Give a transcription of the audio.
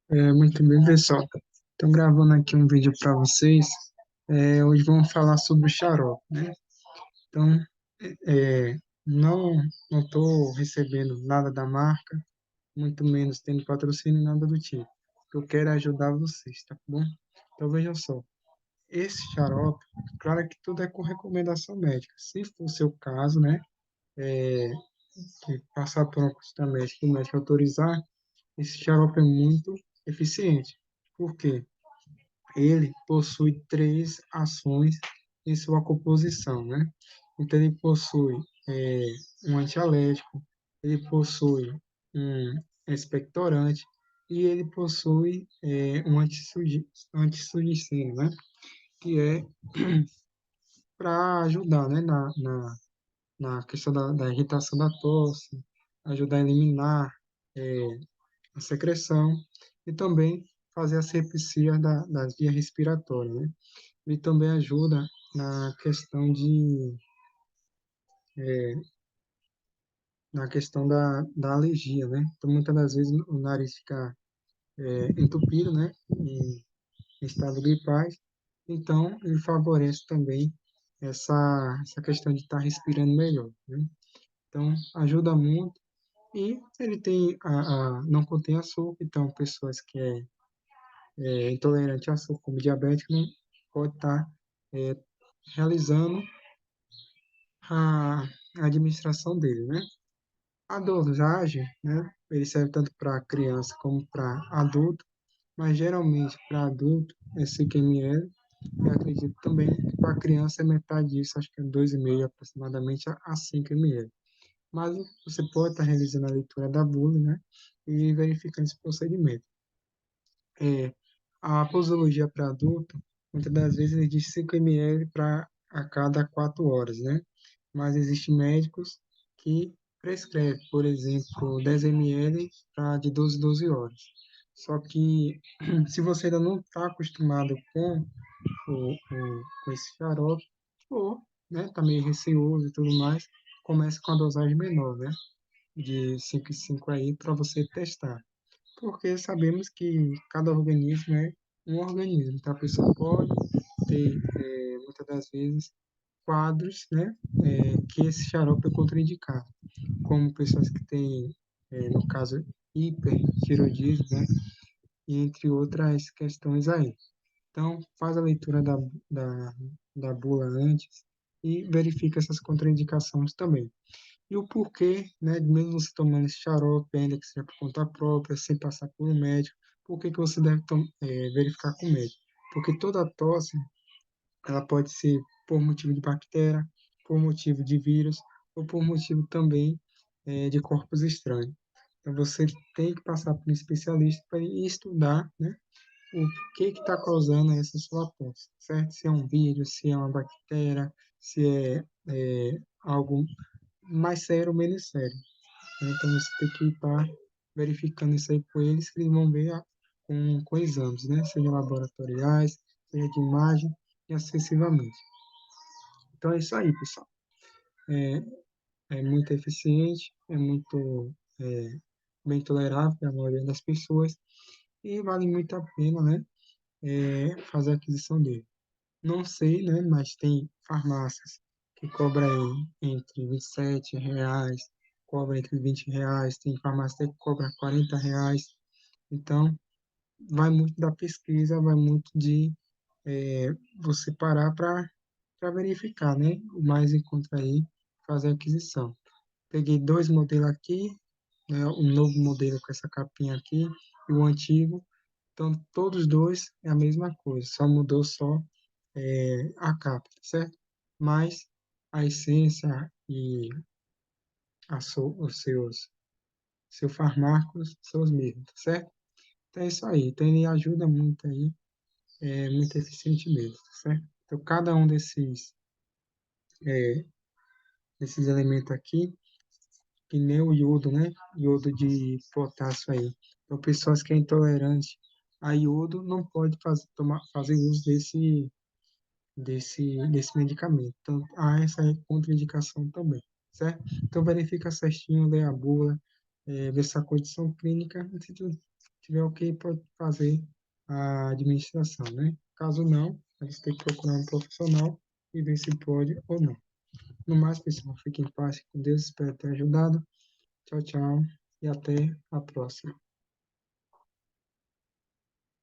Muito bem, pessoal. Estou gravando aqui um vídeo para vocês. Hoje vamos falar sobre o xarope, né? Então, não não estou recebendo nada da marca, muito menos tendo patrocínio, nada do tipo. Eu quero ajudar vocês, tá bom? Então, vejam só. Esse xarope, claro que tudo é com recomendação médica. Se for o seu caso, né? É, que passar por uma consulta médica e o médico autorizar, esse xarope é muito eficiente. Por quê? Ele possui três ações em sua composição, né? Então, ele possui é, um antialérgico, ele possui um expectorante e ele possui um antissugicida, né? Que é para ajudar, né? Na questão da irritação da tosse, ajudar a eliminar a secreção e também fazer a asepsia das vias respiratórias, né? E também ajuda na questão na questão da alergia, né? Então, muitas das vezes o nariz fica entupido, né? Em estado gripais. Então, ele favorece também essa questão de estar respirando melhor, né? Então, ajuda muito. E ele não contém açúcar, então pessoas que intolerante a açúcar, como diabético, não pode estar é, realizando a administração dele, né? A dosagem, né? Ele serve tanto para criança como para adulto, mas geralmente para adulto é 5 ml, e acredito também que para criança é metade disso, acho que é 2,5 aproximadamente a 5 ml. Mas você pode estar realizando a leitura da bula, né? E verificando esse procedimento. É, a posologia para adulto, muitas das vezes ele diz 5 ml para a cada 4 horas, né? Mas existem médicos que prescrevem, por exemplo, 10 ml para de 12 em 12 horas. Só que se você ainda não está acostumado com esse xarope, ou né, tá meio receoso e tudo mais, comece com a dosagem menor, né? De 5 em 5 aí para você testar, porque sabemos que cada organismo é um organismo. Então, a pessoa pode ter, muitas das vezes, quadros, né, que esse xarope é contraindicado, como pessoas que têm, no caso, hipertiroidismo, né, e entre outras questões aí. Então, faz a leitura da, da bula antes e verifica essas contraindicações também. E o porquê, né, mesmo você tomando esse xarope, ainda que seja por conta própria, sem passar por um médico, por que que você deve verificar com o médico? Porque toda tosse, ela pode ser por motivo de bactéria, por motivo de vírus, ou por motivo também de corpos estranhos. Então, você tem que passar por um especialista para estudar, né, o que está causando essa sua tosse, certo? Se é um vírus, se é uma bactéria, se é algo mais sério ou menos sério. Então você tem que estar verificando isso aí com eles, que eles vão ver com exames, né? Seja laboratoriais, seja de imagem e assim sucessivamente. Então é isso aí, pessoal. É muito eficiente, é muito bem tolerável para a maioria das pessoas e vale muito a pena, né? Fazer a aquisição dele. Não sei, né? Mas tem farmácias que cobram aí entre R$ 27, cobra entre R$ 20, tem farmácia que cobra R$ 40. Então, vai muito da pesquisa, vai muito de você parar para verificar, né? O mais em conta aí, fazer a aquisição. Peguei dois modelos aqui, né? Um novo modelo com essa capinha aqui e o antigo. Então, todos dois é a mesma coisa, só mudou só a capa, tá certo? Mas a essência e os seus fármacos são os mesmos, tá certo? Então é isso aí. Então ele ajuda muito aí, é muito eficiente mesmo, tá certo? Então cada um desses elementos aqui, que nem o iodo, né? Iodo de potássio aí. Então pessoas que é intolerante a iodo não pode fazer uso desse medicamento. Então, há essa contraindicação também, certo? Então, verifica certinho, lê a bula, ver sua condição clínica, se tiver ok, pode fazer a administração, né? Caso não, você tem que procurar um profissional e ver se pode ou não. No mais, pessoal, fiquem em paz com Deus, espero ter ajudado. Tchau, tchau e até a próxima.